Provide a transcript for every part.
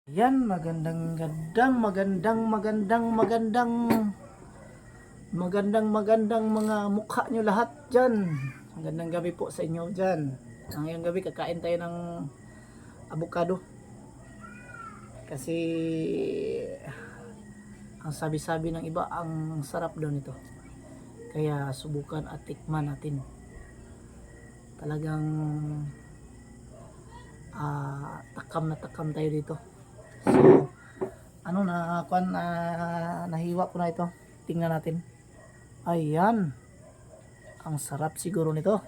Yan, magandang mga mukha nyo lahat dyan. Magandang gabi po sa inyo dyan. Ngayong gabi kakain tayo ng avocado. Kasi ang sabi-sabi ng iba, ang sarap daw nito. Kaya subukan at tikman natin. Talagang takam na takam tayo dito. So, nahiwa ko na ito. Tingnan natin. Ayan. Ang sarap siguro nito.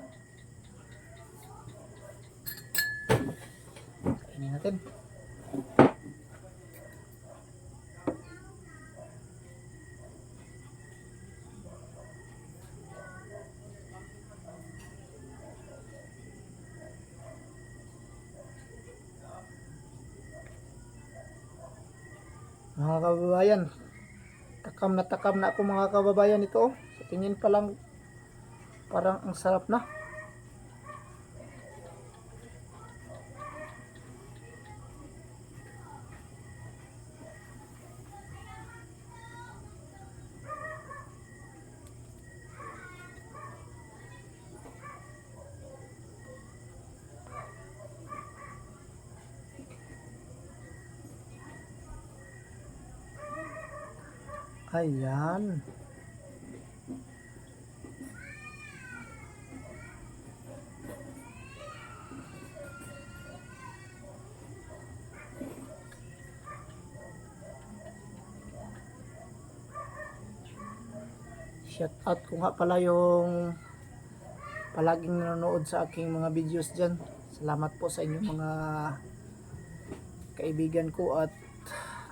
Kainin natin. Mga kababayan, takam na ako mga kababayan ito. Sa tingin pa lang parang ang sarap na. Ayan. Shout out ko nga pala yung palaging nanonood sa aking mga videos dyan. Salamat po sa inyong mga kaibigan ko at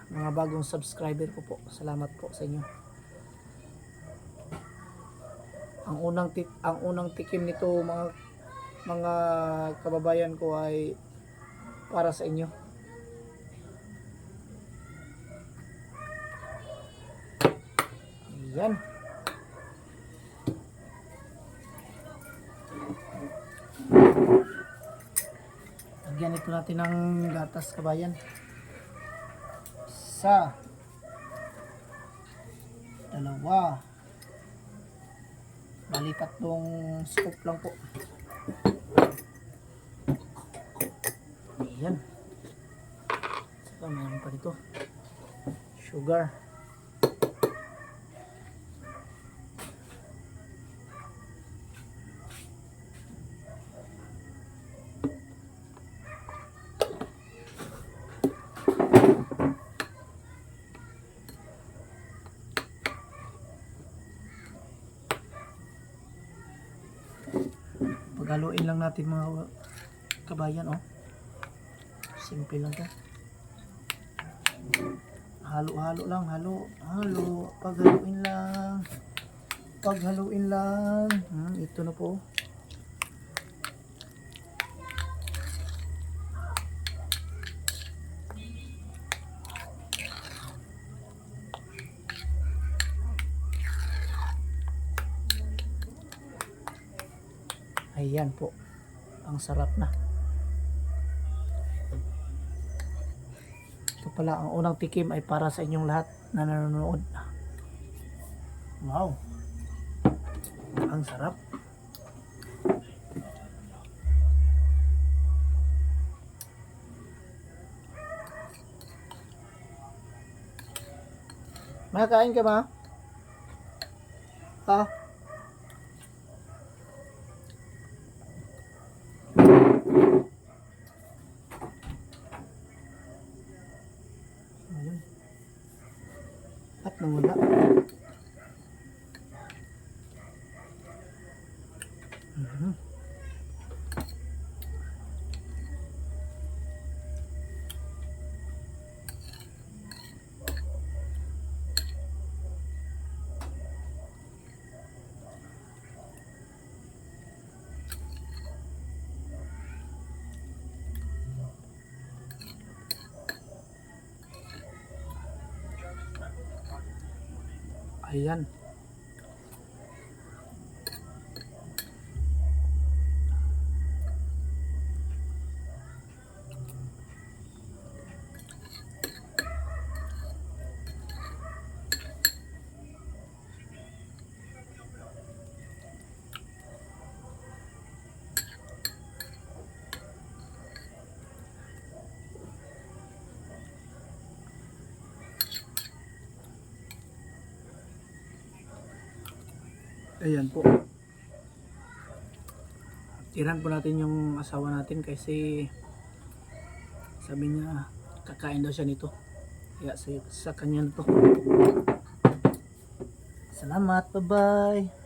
mga bagong subscriber ko po. Salamat po sa inyo. Ang unang tikim nito mga kababayan ko ay para sa inyo. Ayan. Lagyan ito natin ng gatas kabayan. Isa, dalawa, bali tatlong scoop lang po. Ayan. Saka mayroon pa dito sugar. Paghaluin lang natin mga kabayan, oh. Simple lang 'to. Halo-halo lang, halo. Paghaluin lang. Ito na po. Ayan po. Ang sarap na. Ito pala, ang unang tikim ay para sa inyong lahat na nanonood. Wow. Ang sarap. Makakain ka ba? Ha? Ayun. At nawala. Ayan. Ayan po. Tiran po natin yung asawa natin kasi sabi niya kakain daw siya nito. Kaya sa kanya na to. Salamat, bye bye.